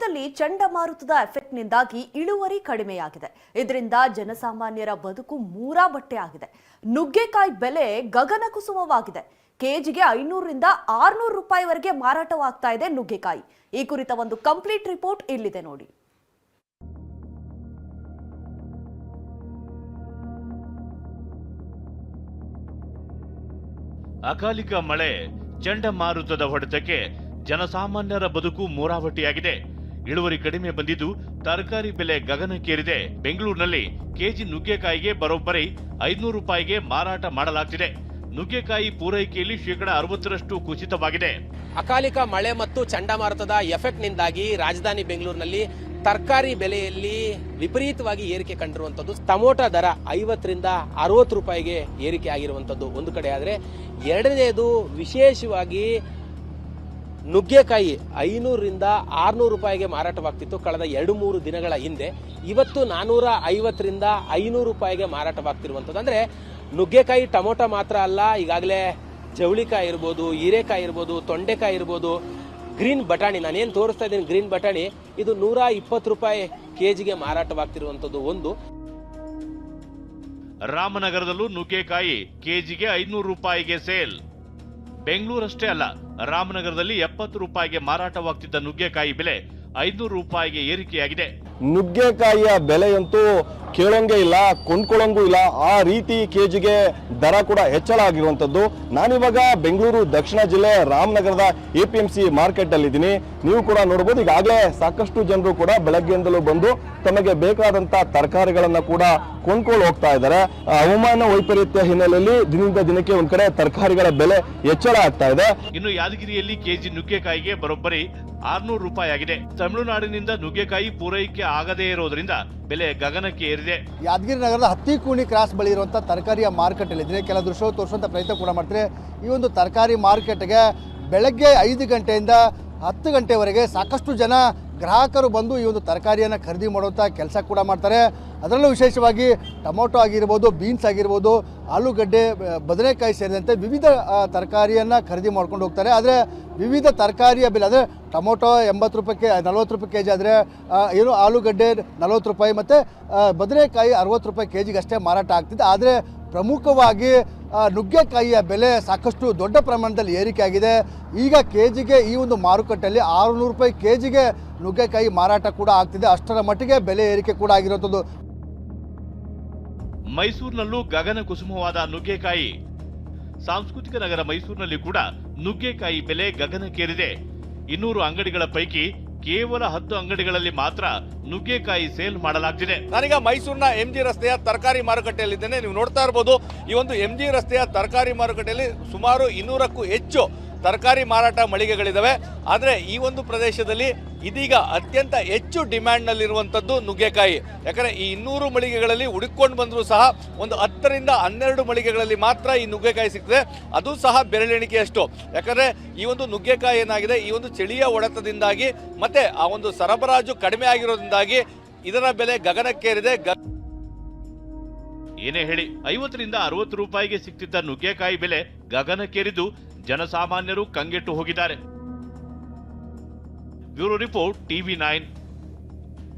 ರಾಜ್ಯದಲ್ಲಿ ಚಂಡಮಾರುತದ ಎಫೆಕ್ಟ್ನಿಂದಾಗಿ ಇಳುವರಿ ಕಡಿಮೆಯಾಗಿದೆ. ಇದರಿಂದ ಜನಸಾಮಾನ್ಯರ ಬದುಕು ಮೂರಾಬಟ್ಟೆ ಆಗಿದೆ. ನುಗ್ಗೆಕಾಯಿ ಬೆಲೆ ಗಗನಕುಸುಮವಾಗಿದೆ. ಕೆಜಿಗೆ 500 ರಿಂದ 600 ರೂಪಾಯಿವರೆಗೆ ಮಾರಾಟವಾಗ್ತಾ ಇದೆ ನುಗ್ಗೆಕಾಯಿ. ಈ ಕುರಿತ ಒಂದು ಕಂಪ್ಲೀಟ್ ರಿಪೋರ್ಟ್ ಇಲ್ಲಿದೆ ನೋಡಿ. ಅಕಾಲಿಕ ಮಳೆ, ಚಂಡಮಾರುತದ ಹೊಡೆತಕ್ಕೆ ಜನಸಾಮಾನ್ಯರ ಬದುಕು ಮೂರಾವಟಿಯಾಗಿದೆ. ಇಳುವರಿ ಕಡಿಮೆ ಬಂದಿದ್ದು ತರಕಾರಿ ಬೆಲೆ ಗಗನಕ್ಕೇರಿದೆ. ಬೆಂಗಳೂರಿನಲ್ಲಿ ಕೆಜಿ ನುಗ್ಗೆಕಾಯಿಗೆ ಬರೋಬ್ಬರಿ 500 ರೂಪಾಯಿಗೆ ಮಾರಾಟ ಮಾಡಲಾಗ್ತಿದೆ. ನುಗ್ಗೆಕಾಯಿ ಪೂರೈಕೆಯಲ್ಲಿ 60% ಕುಸಿತವಾಗಿದೆ. ಅಕಾಲಿಕ ಮಳೆ ಮತ್ತು ಚಂಡಮಾರುತದ ಎಫೆಕ್ಟ್ನಿಂದಾಗಿ ರಾಜಧಾನಿ ಬೆಂಗಳೂರಿನಲ್ಲಿ ತರಕಾರಿ ಬೆಲೆಯಲ್ಲಿ ವಿಪರೀತವಾಗಿ ಏರಿಕೆ ಕಂಡಿರುವಂಥದ್ದು. ಟೊಮೊಟೊ ದರ 50 ರಿಂದ 60 ರೂಪಾಯಿಗೆ ಏರಿಕೆ ಆಗಿರುವಂಥದ್ದು ಒಂದು ಕಡೆ ಆದರೆ, ಎರಡನೇದು ವಿಶೇಷವಾಗಿ ನುಗ್ಗೆಕಾಯಿ 500 ರಿಂದ 600 ರೂಪಾಯಿಗೆ ಮಾರಾಟವಾಗ್ತಿತ್ತು ಕಳೆದ 2-3 ದಿನಗಳ ಹಿಂದೆ. ಇವತ್ತು 450 ರಿಂದ 500 ರೂಪಾಯಿಗೆ ಮಾರಾಟವಾಗ್ತಿರುವಂಥದ್ದು. ಅಂದರೆ ನುಗ್ಗೆಕಾಯಿ ಟೊಮೊಟೊ ಮಾತ್ರ ಅಲ್ಲ, ಈಗಾಗಲೇ ಜವಳಿಕಾಯಿ ಇರ್ಬೋದು, ಹೀರೆಕಾಯಿ ಇರ್ಬೋದು, ತೊಂಡೆಕಾಯಿ ಇರ್ಬೋದು, ಗ್ರೀನ್ ಬಟಾಣಿ, ನಾನೇನು ತೋರಿಸ್ತಾ ಇದ್ದೀನಿ ಗ್ರೀನ್ ಬಟಾಣಿ, ಇದು 120 ರೂಪಾಯಿ ಕೆಜಿಗೆ ಮಾರಾಟವಾಗ್ತಿರುವಂಥದ್ದು ಒಂದು. ರಾಮನಗರದಲ್ಲೂ ನುಗ್ಗೆಕಾಯಿ ಕೆಜಿಗೆ 500 ರೂಪಾಯಿಗೆ ಸೇಲ್. ಬೆಂಗಳೂರಷ್ಟೇ ಅಲ್ಲ, ರಾಮನಗರದಲ್ಲಿ 70 ರೂಪಾಯಿಗೆ ಮಾರಾಟವಾಗ್ತಿದ್ದ ನುಗ್ಗೆಕಾಯಿ ಬೆಲೆ 500 ರೂಪಾಯಿಗೆ ಏರಿಕೆಯಾಗಿದೆ. ನುಗ್ಗೆಕಾಯಿಯ ಬೆಲೆಯಂತೂ ಕೇಳೋಂಗೆ ಇಲ್ಲ, ಕೊಂಡ್ಕೊಳ್ಳೋಂಗೂ ಇಲ್ಲ, ಆ ರೀತಿ ಕೆಜಿಗೆ ದರ ಕೂಡ ಹೆಚ್ಚಳ ಆಗಿರುವಂಥದ್ದು. ನಾನಿವಾಗ ಬೆಂಗಳೂರು ದಕ್ಷಿಣ ಜಿಲ್ಲೆ ರಾಮನಗರದ APMC ಮಾರ್ಕೆಟ್ ಅಲ್ಲಿ ಇದ್ದೀನಿ. ನೀವು ಕೂಡ ನೋಡಬಹುದು, ಈಗಾಗಲೇ ಸಾಕಷ್ಟು ಜನರು ಕೂಡ ಬೆಳಗ್ಗೆಯಿಂದಲೂ ಬಂದು ತಮಗೆ ಬೇಕಾದಂತ ತರಕಾರಿಗಳನ್ನ ಕೂಡ ಕೊಂಡ್ಕೊಂಡು ಹೋಗ್ತಾ ಇದ್ದಾರೆ. ಹವಾಮಾನ ವೈಪರೀತ್ಯ ಹಿನ್ನೆಲೆಯಲ್ಲಿ ದಿನದಿಂದ ದಿನಕ್ಕೆ ಒಂದ್ ಕಡೆ ತರಕಾರಿಗಳ ಬೆಲೆ ಹೆಚ್ಚಳ ಆಗ್ತಾ ಇದೆ. ಇನ್ನು ಯಾದಗಿರಿಯಲ್ಲಿ ಕೆಜಿ ನುಗ್ಗೆಕಾಯಿಗೆ ಬರೋಬ್ಬರಿ 600 ರೂಪಾಯಿ ಆಗಿದೆ. ತಮಿಳುನಾಡಿನಿಂದ ನುಗ್ಗೆಕಾಯಿ ಪೂರೈಕೆ ಆಗದೇ ಇರೋದ್ರಿಂದ ಬೆಲೆ ಗಗನಕ್ಕೆ ಏರಿದೆ. ಯಾದಗಿರಿ ನಗರದ ಹತ್ತಿಕೂಣಿ ಕ್ರಾಸ್ ಬಳಿ ಇರುವಂಥ ತರಕಾರಿಯ ಮಾರ್ಕೆಟ್ ಅಲ್ಲಿ ಇದ್ರೆ ಕೆಲ ದೃಶ್ಯ ತೋರಿಸುವಂಥ ಪ್ರಯತ್ನ ಕೂಡ ಮಾಡ್ತಾರೆ. ಈ ಒಂದು ತರಕಾರಿ ಮಾರ್ಕೆಟ್ಗೆ ಬೆಳಗ್ಗೆ 5 ಗಂಟೆಯಿಂದ 10 ಗಂಟೆವರೆಗೆ ಸಾಕಷ್ಟು ಜನ ಗ್ರಾಹಕರು ಬಂದು ಈ ಒಂದು ತರಕಾರಿಯನ್ನು ಖರೀದಿ ಮಾಡುವಂಥ ಕೆಲಸ ಕೂಡ ಮಾಡ್ತಾರೆ. ಅದರಲ್ಲೂ ವಿಶೇಷವಾಗಿ ಟೊಮೊಟೊ ಆಗಿರ್ಬೋದು, ಬೀನ್ಸ್ ಆಗಿರ್ಬೋದು, ಆಲೂಗಡ್ಡೆ, ಬದನೆಕಾಯಿ ಸೇರಿದಂತೆ ವಿವಿಧ ತರಕಾರಿಯನ್ನು ಖರೀದಿ ಮಾಡ್ಕೊಂಡು ಹೋಗ್ತಾರೆ. ಆದರೆ ವಿವಿಧ ತರಕಾರಿಯ ಬೆಲೆ, ಅಂದರೆ ಟೊಮೊಟೊ 80 ರೂಪಾಯಿಗೆ 40 ರೂಪಾಯಿ ಕೆಜಿ ಆದರೆ, ಏನು ಆಲೂಗಡ್ಡೆ 40 ರೂಪಾಯಿ ಮತ್ತು ಬದನೆಕಾಯಿ 60 ರೂಪಾಯಿ ಕೆಜಿಗೆ ಅಷ್ಟೇ ಮಾರಾಟ ಆಗ್ತಿದೆ. ಆದರೆ ಪ್ರಮುಖವಾಗಿ ನುಗ್ಗೆಕಾಯಿಯ ಬೆಲೆ ಸಾಕಷ್ಟು ದೊಡ್ಡ ಪ್ರಮಾಣದಲ್ಲಿ ಏರಿಕೆ ಆಗಿದೆ. ಈಗ ಕೆಜಿಗೆ ಈ ಒಂದು ಮಾರುಕಟ್ಟೆಯಲ್ಲಿ 600 ರೂಪಾಯಿ ಕೆಜಿಗೆ ನುಗ್ಗೆಕಾಯಿ ಮಾರಾಟ ಕೂಡ ಆಗ್ತಿದೆ. ಅಷ್ಟರ ಮಟ್ಟಿಗೆ ಬೆಲೆ ಏರಿಕೆ ಕೂಡ ಆಗಿರುವಂಥದ್ದು. ಮೈಸೂರಿನಲ್ಲೂ ಗಗನ ಕುಸುಮವಾದ ನುಗ್ಗೆಕಾಯಿ. ಸಾಂಸ್ಕೃತಿಕ ನಗರ ಮೈಸೂರಿನಲ್ಲಿ ಕೂಡ ನುಗ್ಗೆಕಾಯಿ ಬೆಲೆ ಗಗನಕ್ಕೇರಿದೆ. 200 ಅಂಗಡಿಗಳ ಪೈಕಿ ಕೇವಲ 10 ಅಂಗಡಿಗಳಲ್ಲಿ ಮಾತ್ರ ನುಗ್ಗೆಕಾಯಿ ಸೇಲ್ ಮಾಡಲಾಗ್ತಿದೆ. ನಾನೀಗ ಮೈಸೂರಿನ MG ರಸ್ತೆಯ ತರಕಾರಿ ಮಾರುಕಟ್ಟೆಯಲ್ಲಿದ್ದೇನೆ. ನೀವು ನೋಡ್ತಾ ಇರಬಹುದು, ಈ ಒಂದು MG ರಸ್ತೆಯ ತರಕಾರಿ ಮಾರುಕಟ್ಟೆಯಲ್ಲಿ ಸುಮಾರು 200ಕ್ಕೂ ಹೆಚ್ಚು ತರಕಾರಿ ಮಾರಾಟ ಮಳಿಗೆಗಳಿದ್ದಾವೆ. ಆದರೆ ಈ ಒಂದು ಪ್ರದೇಶದಲ್ಲಿ ಇದೀಗ ಅತ್ಯಂತ ಹೆಚ್ಚು ಡಿಮ್ಯಾಂಡ್ನಲ್ಲಿರುವಂಥದ್ದು ನುಗ್ಗೆಕಾಯಿ. ಯಾಕಂದರೆ ಈ 200 ಮಳಿಗೆಗಳಲ್ಲಿ ಹುಡುಕೊಂಡು ಬಂದರೂ ಸಹ ಒಂದು 10 ರಿಂದ 12 ಮಳಿಗೆಗಳಲ್ಲಿ ಮಾತ್ರ ಈ ನುಗ್ಗೆಕಾಯಿ ಸಿಗ್ತದೆ. ಅದು ಸಹ ಬೆರಳೆಣಿಕೆಯಷ್ಟು. ಯಾಕಂದರೆ ಈ ಒಂದು ನುಗ್ಗೆಕಾಯಿ ಏನಾಗಿದೆ, ಈ ಒಂದು ಚಳಿಯ ಹೊಡೆತದಿಂದಾಗಿ ಮತ್ತೆ ಆ ಒಂದು ಸರಬರಾಜು ಕಡಿಮೆ ಆಗಿರೋದ್ರಿಂದಾಗಿ ಇದರ ಬೆಲೆ ಗಗನಕ್ಕೇರಿದೆ. ಏನೇ ಹೇಳಿ, 50 ರಿಂದ 60 ರೂಪಾಯಿಗೆ ಸಿಗ್ತಿದ್ದ ನುಗ್ಗೆಕಾಯಿ ಬೆಲೆ ಗಗನಕ್ಕೇರಿದ್ದು ಜನಸಾಮಾನ್ಯರು ಕಂಗೆಟ್ಟು ಹೋಗಿದ್ದಾರೆ. Bureau report, TV9.